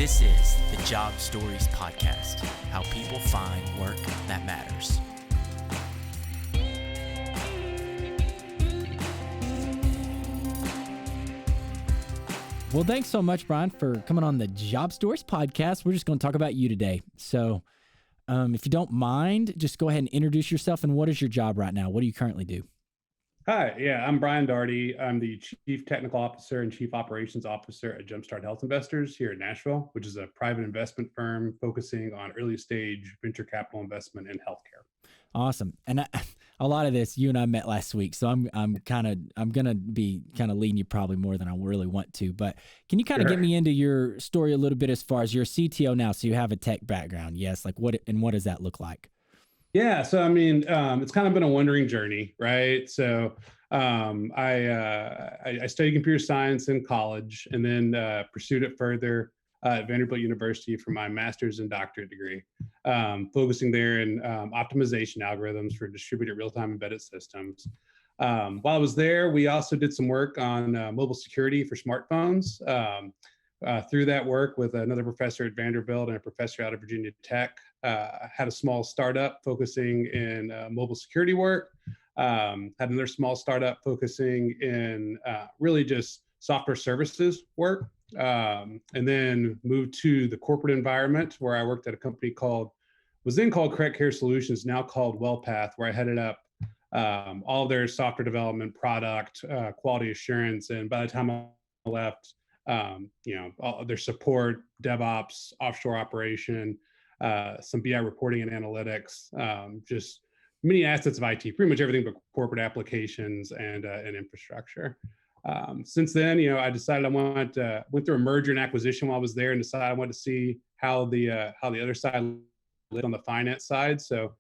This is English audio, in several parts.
This is the Job Stories Podcast, how people find work that matters. Well, thanks so much, Brian, for coming on the Job Stories Podcast. We're just going to talk about you today. So if you don't mind, just go ahead and introduce yourself and what is your job right now? What do you currently do? Hi, I'm Brian Dougherty. I'm the Chief Technical Officer and Chief Operations Officer at Jumpstart Health Investors here in Nashville, which is a private investment firm focusing on early stage venture capital investment in healthcare. Awesome. And a lot of this, you and I met last week, so I'm going to be kind of leading you probably more than I really want to, but can you kind of get me into your story a little bit as far as you're a CTO now, so you have a tech background. Yes. Like what does that look like? Yeah. So, I mean, it's kind of been a wandering journey, right? So I studied computer science in college and then pursued it further at Vanderbilt University for my master's and doctorate degree, focusing there in optimization algorithms for distributed real-time embedded systems. While I was there, we also did some work on mobile security for smartphones. Through that work with another professor at Vanderbilt and a professor out of Virginia Tech, had a small startup focusing in mobile security work, had another small startup focusing in really just software services work, and then moved to the corporate environment where I worked at a company was then called Correct Care Solutions, now called WellPath, where I headed up all of their software development, product, quality assurance. And by the time I left, all their support, DevOps, offshore operation, some BI reporting and analytics, just many assets of IT, pretty much everything but corporate applications and infrastructure. Since then, I decided I went through a merger and acquisition while I was there and decided I wanted to see how the other side lived on the finance side. So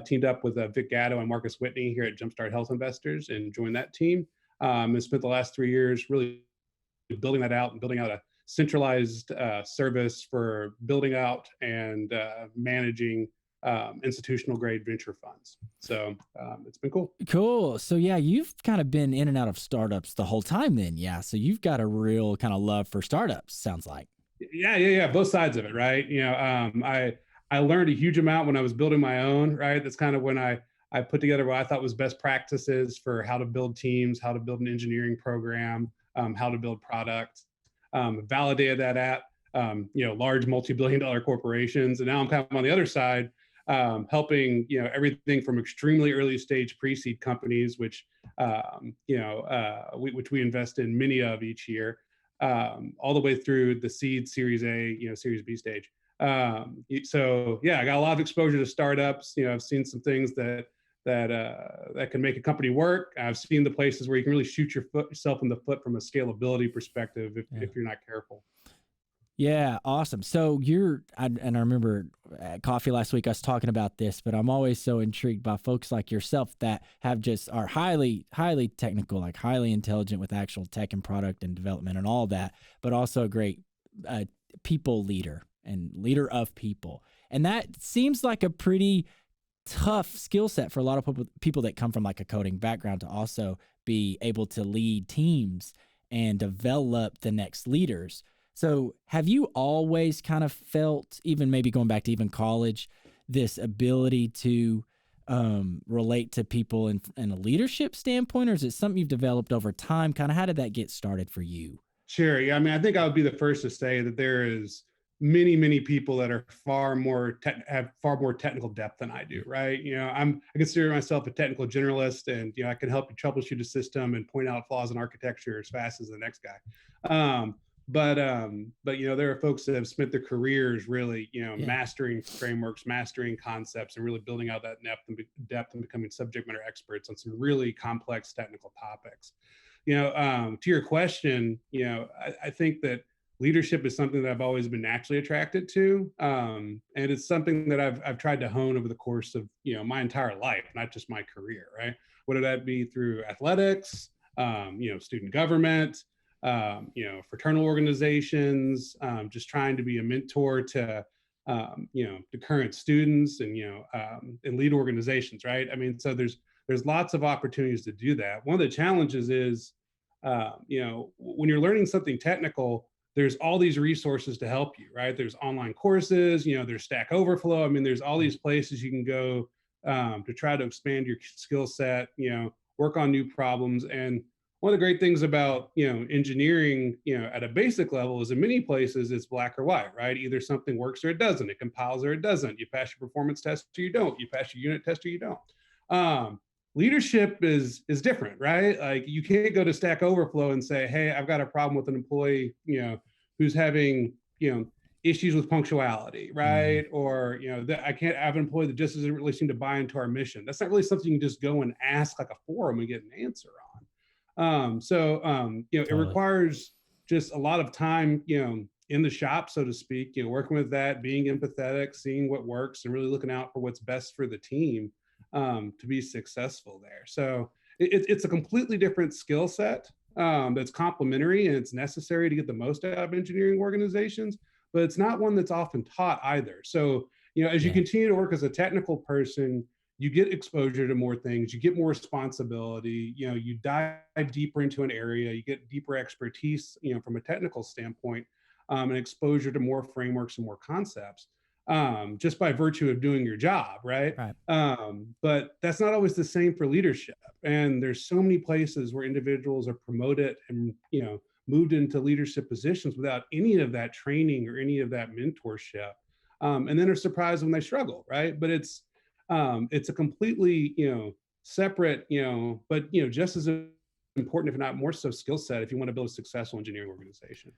teamed up with Vic Gatto and Marcus Whitney here at Jumpstart Health Investors and joined that team, and spent the last 3 years really building that out and building out a centralized service for building out and managing institutional grade venture funds. So it's been cool. Cool. So yeah, you've kind of been in and out of startups the whole time then. Yeah. So you've got a real kind of love for startups, sounds like. Yeah. Both sides of it, right? I learned a huge amount when I was building my own, right? That's kind of when I put together what I thought was best practices for how to build teams, how to build an engineering program, how to build products, validated that at, large multi-billion-dollar corporations. And now I'm kind of on the other side, helping, everything from extremely early stage pre-seed companies, which we invest in many of each year, all the way through the seed, Series A, Series B stage. So yeah, I got a lot of exposure to startups. I've seen some things that can make a company work. I've seen the places where you can really shoot yourself in the foot from a scalability perspective if you're not careful. Yeah, awesome. So I remember at coffee last week, I was talking about this, but I'm always so intrigued by folks like yourself that are highly, highly technical, like highly intelligent with actual tech and product and development and all that, but also a great people leader and leader of people. And that seems like a pretty tough skill set for a lot of people that come from like a coding background to also be able to lead teams and develop the next leaders. So have you always kind of felt, even maybe going back to even college, this ability to relate to people in a leadership standpoint, or is it something you've developed over time? Kind of how did that get started for you? Sure. Yeah. I mean, I think I would be the first to say that there is many people that are have far more technical depth than I do, right? I consider myself a technical generalist, and I can help you troubleshoot a system and point out flaws in architecture as fast as the next guy. But there are folks that have spent their careers really, mastering frameworks, mastering concepts, and really building out that depth and becoming subject matter experts on some really complex technical topics. To your question, I think that leadership is something that I've always been naturally attracted to, and it's something that I've tried to hone over the course of my entire life, not just my career. Right? Whether that be through athletics, student government, fraternal organizations, just trying to be a mentor to current students and lead organizations. Right? I mean, so there's lots of opportunities to do that. One of the challenges is when you're learning something technical, there's all these resources to help you, right? There's online courses, there's Stack Overflow. I mean, there's all these places you can go to try to expand your skill set, work on new problems. And one of the great things about, engineering, at a basic level is in many places it's black or white, right? Either something works or it doesn't. It compiles or it doesn't. You pass your performance test or you don't. You pass your unit test or you don't. Leadership is different, right? Like you can't go to Stack Overflow and say, hey, I've got a problem with an employee, who's having, issues with punctuality, right? Or, I can't have an employee that just doesn't really seem to buy into our mission. That's not really something you can just go and ask like a forum and get an answer on. It requires just a lot of time, in the shop, so to speak, working with that, being empathetic, seeing what works and really looking out for what's best for the team to be successful there. So it's a completely different skill set that's complementary and it's necessary to get the most out of engineering organizations, but it's not one that's often taught either. So, as you continue to work as a technical person, you get exposure to more things, you get more responsibility, you dive deeper into an area, you get deeper expertise, from a technical standpoint, and exposure to more frameworks and more concepts, just by virtue of doing your job, right? But that's not always the same for leadership. And there's so many places where individuals are promoted and, moved into leadership positions without any of that training or any of that mentorship. And then are surprised when they struggle, right? But it's a completely, separate, but, just as important, if not more so, skill set if you want to build a successful engineering organization.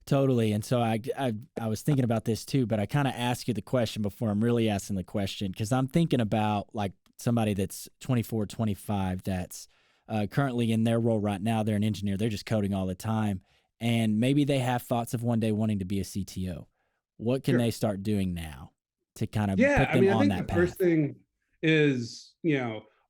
Totally. And so I was thinking about this too, but I kind of asked you the question before I'm really asking the question, because I'm thinking about like somebody that's 24, 25, that's currently in their role right now. They're an engineer. They're just coding all the time. And maybe they have thoughts of one day wanting to be a CTO. What can they start doing now to kind of put them on that path? I think the first thing is,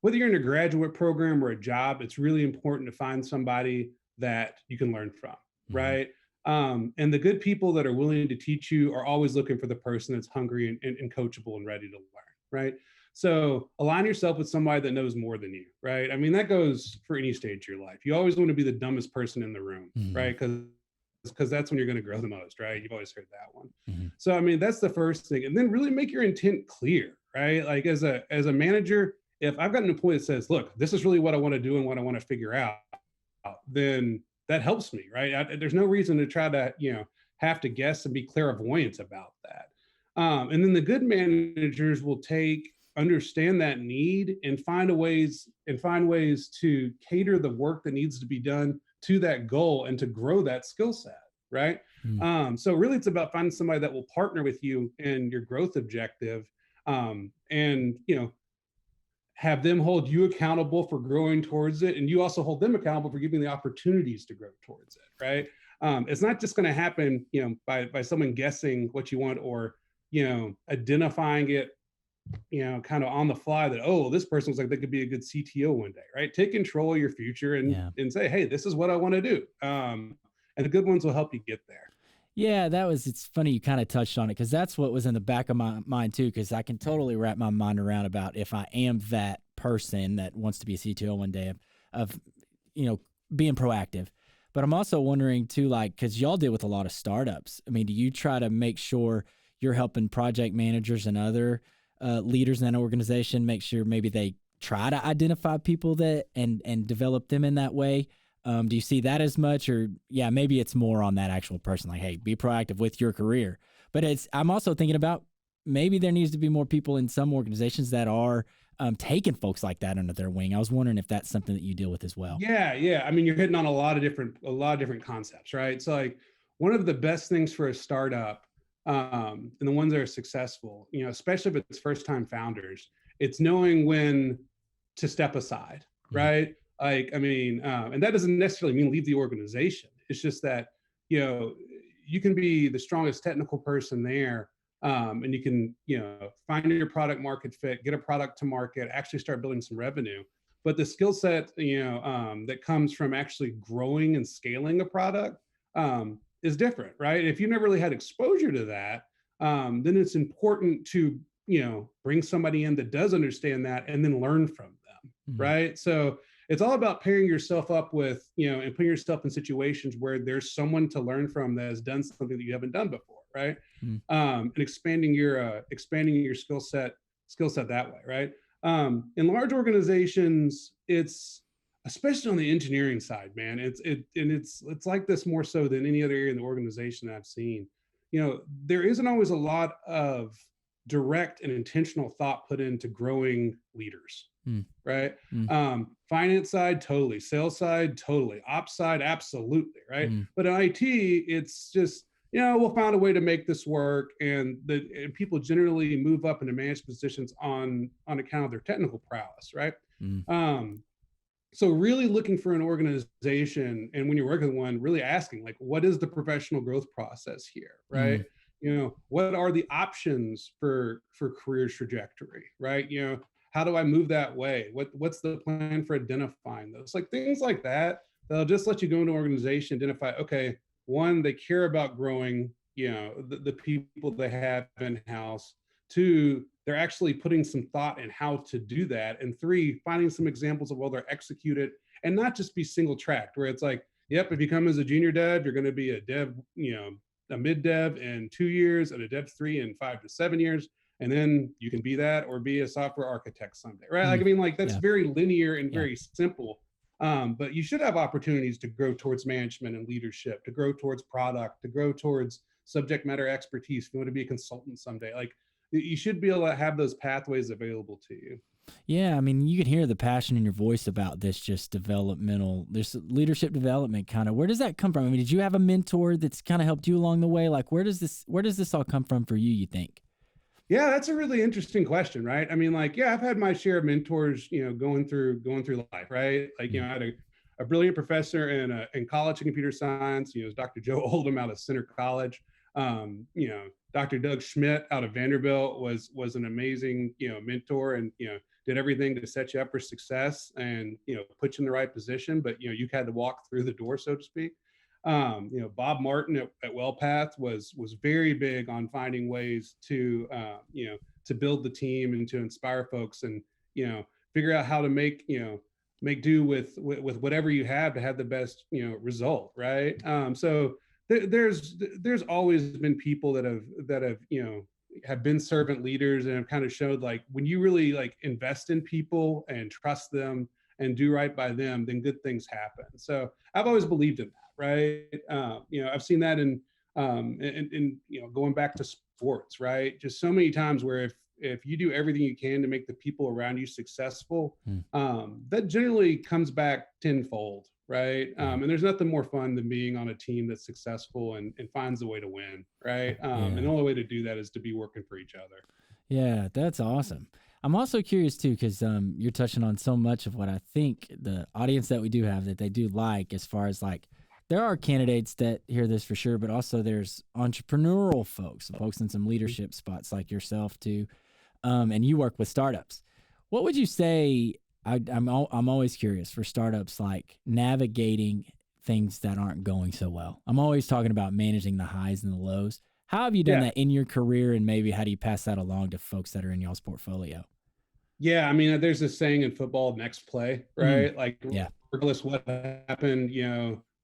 whether you're in a graduate program or a job, it's really important to find somebody that you can learn from, right? And the good people that are willing to teach you are always looking for the person that's hungry and coachable and ready to learn, right? So align yourself with somebody that knows more than you, right? I mean, that goes for any stage of your life. You always want to be the dumbest person in the room, right? Because that's when you're going to grow the most, right? You've always heard that one. So, I mean, that's the first thing. And then really make your intent clear, right? Like as a manager, if I've got an employee that says, look, this is really what I want to do and what I want to figure out, then that helps me, right? There's no reason to try to, have to guess and be clairvoyant about that. And then the good managers will understand that need and find ways to cater the work that needs to be done to that goal and to grow that skill set, right? So really it's about finding somebody that will partner with you in your growth objective, and, have them hold you accountable for growing towards it. And you also hold them accountable for giving the opportunities to grow towards it, right? It's not just going to happen, by someone guessing what you want or, identifying it, kind of on the fly that, oh, this person looks like they could be a good CTO one day, right? Take control of your future and say, hey, this is what I want to do. And the good ones will help you get there. Yeah, it's funny you kind of touched on it, because that's what was in the back of my mind too, because I can totally wrap my mind around about if I am that person that wants to be a CTO one day of being proactive. But I'm also wondering too, like, because y'all deal with a lot of startups. I mean, do you try to make sure you're helping project managers and other leaders in that organization make sure maybe they try to identify people that and develop them in that way? Do you see that as much, or maybe it's more on that actual person, like, hey, be proactive with your career. But I'm also thinking about maybe there needs to be more people in some organizations that are taking folks like that under their wing. I was wondering if that's something that you deal with as well. Yeah. I mean, you're hitting on a lot of different concepts, right? So like one of the best things for a startup, and the ones that are successful, especially if it's first-time founders, it's knowing when to step aside, right? Like, I mean, and that doesn't necessarily mean leave the organization. It's just that, you can be the strongest technical person there, and you can, find your product market fit, get a product to market, actually start building some revenue. But the skill set, that comes from actually growing and scaling a product is different, right? If you've never really had exposure to that, then it's important to, bring somebody in that does understand that and then learn from them, right? So it's all about pairing yourself up with, and putting yourself in situations where there's someone to learn from that has done something that you haven't done before, right? Mm. And expanding your skill set that way, right? In large organizations, it's, especially on the engineering side, man, it's like this more so than any other area in the organization that I've seen. There isn't always a lot of direct and intentional thought put into growing leaders, Mm. right? Mm. Finance side, totally. Sales side, totally. Ops side, absolutely, right? Mm. But in IT, it's just, we'll find a way to make this work, and people generally move up into managed positions on account of their technical prowess, right? Mm. So really looking for an organization, and when you're working with one, really asking, like, what is the professional growth process here, right? Mm. What are the options for career trajectory, right? How do I move that way? What's the plan for identifying those? Like things like that, they'll just let you go into an organization, identify, okay, one, they care about growing, the people they have in-house. Two, they're actually putting some thought in how to do that. And three, finding some examples of how they're executed, and not just be single tracked, where it's like, yep, if you come as a junior dev, you're going to be a dev, a mid dev in 2 years, and a dev 3 in 5 to 7 years. And then you can be that or be a software architect someday, right? Like, I mean, like that's very linear and very simple. But you should have opportunities to grow towards management and leadership, to grow towards product, to grow towards subject matter expertise. If you want to be a consultant someday, like you should be able to have those pathways available to you. Yeah, I mean, you can hear the passion in your voice about this, just this leadership development kind of. Where does that come from? I mean, did you have a mentor that's kind of helped you along the way? Like, where does this all come from for you, you think? Yeah, that's a really interesting question, right? I mean, like, yeah, I've had my share of mentors, going through life, right? Like, I had a brilliant professor in college in computer science, Dr. Joe Oldham out of Center College. Dr. Doug Schmidt out of Vanderbilt was an amazing, mentor, and, did everything to set you up for success and, put you in the right position. But, you had to walk through the door, so to speak. Bob Martin at WellPath was very big on finding ways to, to build the team and to inspire folks, and, figure out how to make do with whatever you have to have the best, result. Right. So there's always been people that have been servant leaders and have kind of showed, like, when you really like invest in people and trust them and do right by them, then good things happen. So I've always believed in that. Right. I've seen that in going back to sports, right? Just so many times where if you do everything you can to make the people around you successful, that generally comes back tenfold. Right. And there's nothing more fun than being on a team that's successful and finds a way to win. Right. And the only way to do that is to be working for each other. Yeah, that's awesome. I'm also curious too, because you're touching on so much of what I think the audience that we do have that they do like, as far as like, there are candidates that hear this for sure, but also there's entrepreneurial folks in some leadership spots like yourself too. And you work with startups. What would you say? I'm always curious for startups, like navigating things that aren't going so well. I'm always talking about managing the highs and the lows. How have you done that in your career, and maybe how do you pass that along to folks that are in y'all's portfolio? Yeah, I mean, there's this saying in football, next play, right? Regardless what happened,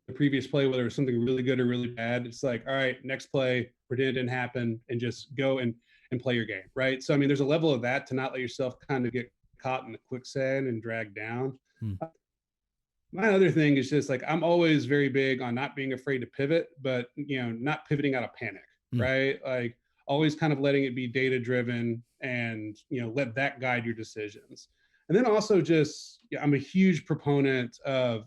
the previous play, whether it was something really good or really bad, it's like, all right, next play, pretend it didn't happen, and just go and play your game, right? So, I mean, there's a level of that to not let yourself kind of get caught in the quicksand and dragged down. My other thing is just like, I'm always very big on not being afraid to pivot, but, not pivoting out of panic, right? Like, always kind of letting it be data driven, and, let that guide your decisions. And then also just, I'm a huge proponent of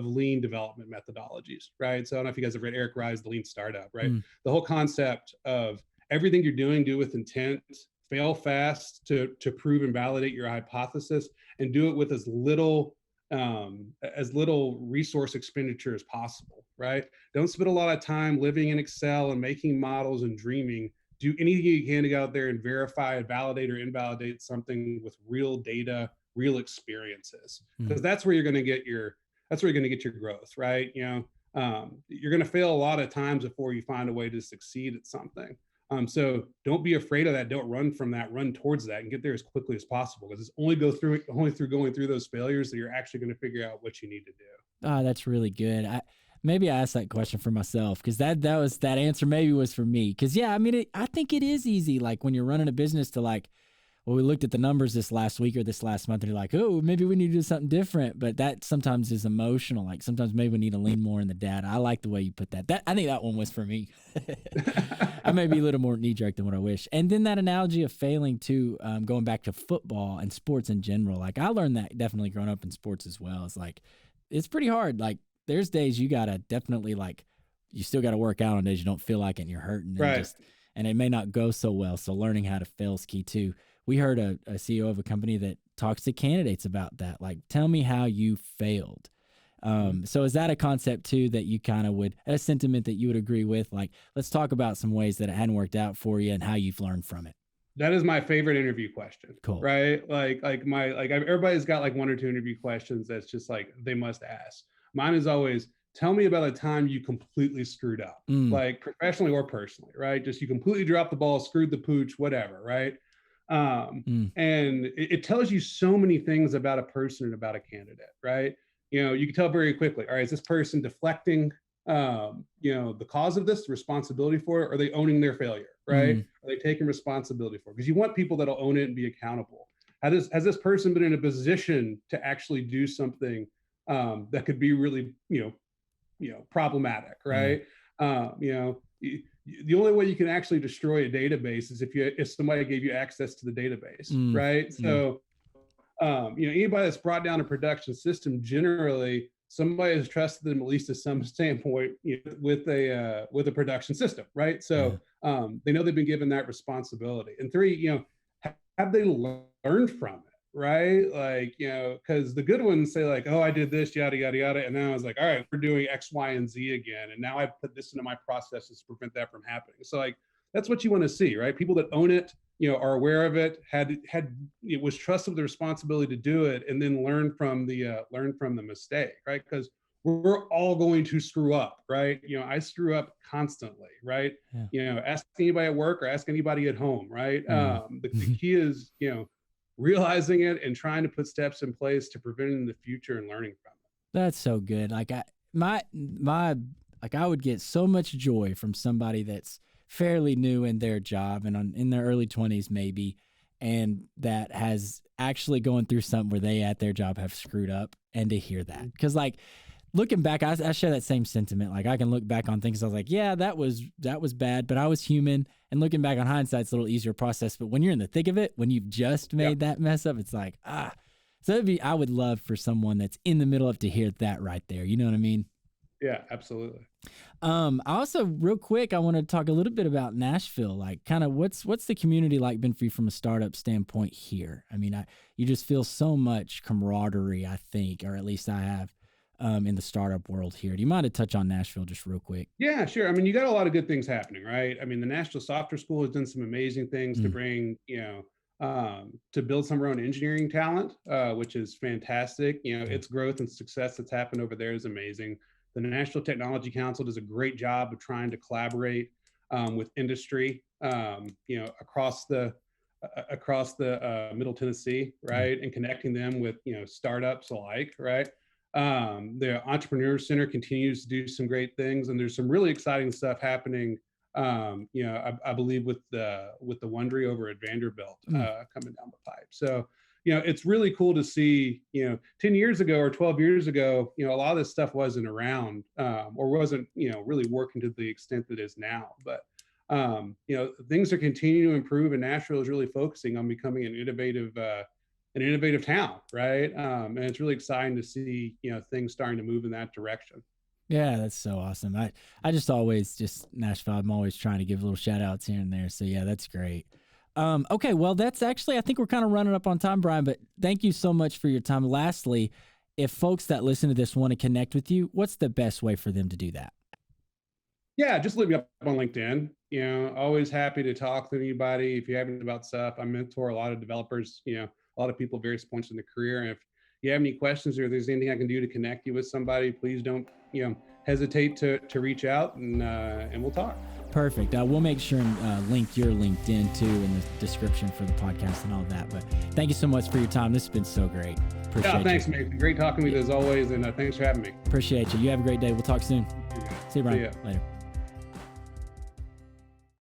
lean development methodologies, right? So I don't know if you guys have read Eric Rye's The Lean Startup, right? The whole concept of everything you're doing, do with intent, fail fast to prove and validate your hypothesis, and do it with as little resource expenditure as possible, right? Don't spend a lot of time living in Excel and making models and dreaming. Do anything you can to go out there and verify, validate, or invalidate something with real data, real experiences, because that's where you're going to get your growth, right? You're going to fail a lot of times before you find a way to succeed at something. So don't be afraid of that. Don't run from that. Run towards that and get there as quickly as possible. Because it's only through going through those failures that you're actually going to figure out what you need to do. Oh, that's really good. Maybe I asked that question for myself because that answer maybe was for me. Because yeah, I mean, I think it is easy. Like when you're running a business to like, well, we looked at the numbers this last week or this last month, and you're like, oh, maybe we need to do something different. But that sometimes is emotional. Like sometimes maybe we need to lean more in the data. I like the way you put that. I think that one was for me. I may be a little more knee jerk than what I wish. And then that analogy of failing too, going back to football and sports in general. Like I learned that definitely growing up in sports as well. It's like it's pretty hard. Like there's days you gotta definitely like you still gotta work out on days you don't feel like it and you're hurting and it may not go so well. So learning how to fail is key too. We heard a CEO of a company that talks to candidates about that. Like, tell me how you failed. So is that a concept too that you kind of a sentiment that you would agree with? Like, let's talk about some ways that it hadn't worked out for you and how you've learned from it. That is my favorite interview question. Cool. Right? Everybody's got like one or two interview questions that's just like they must ask. Mine is always, tell me about a time you completely screwed up, like professionally or personally, right? Just you completely dropped the ball, screwed the pooch, whatever, right? And it tells you so many things about a person and about a candidate, right? You can tell very quickly, all right, is this person deflecting, the cause of this, the responsibility for it? Are they owning their failure, right? Are they taking responsibility for it? Because you want people that'll own it and be accountable. Has this person been in a position to actually do something that could be really, problematic, right? The only way you can actually destroy a database is if somebody gave you access to the database, right? So, anybody that's brought down a production system, generally somebody has trusted them at least to some standpoint with a production system, right? So they know they've been given that responsibility. And three, have they learned from it? Right? Like, because the good ones say like, oh, I did this, yada, yada, yada. And then I was like, all right, we're doing X, Y, and Z again. And now I put this into my processes to prevent that from happening. So like, that's what you want to see, right? People that own it, are aware of it, it was trusted with the responsibility to do it, and then learn from the mistake, right? Because we're all going to screw up, right? I screw up constantly, right? Ask anybody at work or ask anybody at home, right? The key is, realizing it and trying to put steps in place to prevent it in the future and learning from it. That's so good. Like I would get so much joy from somebody that's fairly new in their job and in their early 20s maybe, and that has actually going through something where they at their job have screwed up, and to hear that. Because like looking back, I share that same sentiment. Like I can look back on things, I was like, yeah, that was bad, but I was human. And looking back on hindsight, it's a little easier process. But when you're in the thick of it, when you've just made that mess up, it's like, So I would love for someone that's in the middle of to hear that right there. You know what I mean? Yeah, absolutely. Also real quick, I want to talk a little bit about Nashville. Like kind of what's the community like been for you from a startup standpoint here? I mean, you just feel so much camaraderie, I think, or at least I have. In the startup world here. Do you mind to touch on Nashville just real quick? Yeah, sure. I mean, you got a lot of good things happening, right? I mean, the Nashville Software School has done some amazing things to bring, to build some of our own engineering talent, which is fantastic. Its growth and success that's happened over there is amazing. The National Technology Council does a great job of trying to collaborate with industry, across the Middle Tennessee, right, and connecting them with startups alike, right. The Entrepreneur Center continues to do some great things, and there's some really exciting stuff happening. I believe with the Wondery over at Vanderbilt coming down the pipe. So, it's really cool to see. 10 years ago or 12 years ago, a lot of this stuff wasn't around or wasn't really working to the extent that it is now. But things are continuing to improve, and Nashville is really focusing on becoming an innovative town, right? And it's really exciting to see, things starting to move in that direction. Yeah, that's so awesome. I just Nashville, I'm always trying to give little shout outs here and there. So yeah, that's great. Okay, well, that's actually, I think we're kind of running up on time, Brian, but thank you so much for your time. Lastly, if folks that listen to this want to connect with you, what's the best way for them to do that? Yeah, just look me up on LinkedIn. Always happy to talk to anybody. If you have any about stuff, I mentor a lot of developers, a lot of people at various points in their career. And if you have any questions or if there's anything I can do to connect you with somebody, please don't, hesitate to reach out and we'll talk. Perfect. We'll make sure and link your LinkedIn too in the description for the podcast and all of that. But thank you so much for your time. This has been so great. Appreciate thanks, Mason. Great talking with you as always, and thanks for having me. Appreciate you. You have a great day. We'll talk soon. See you, Brian. Later.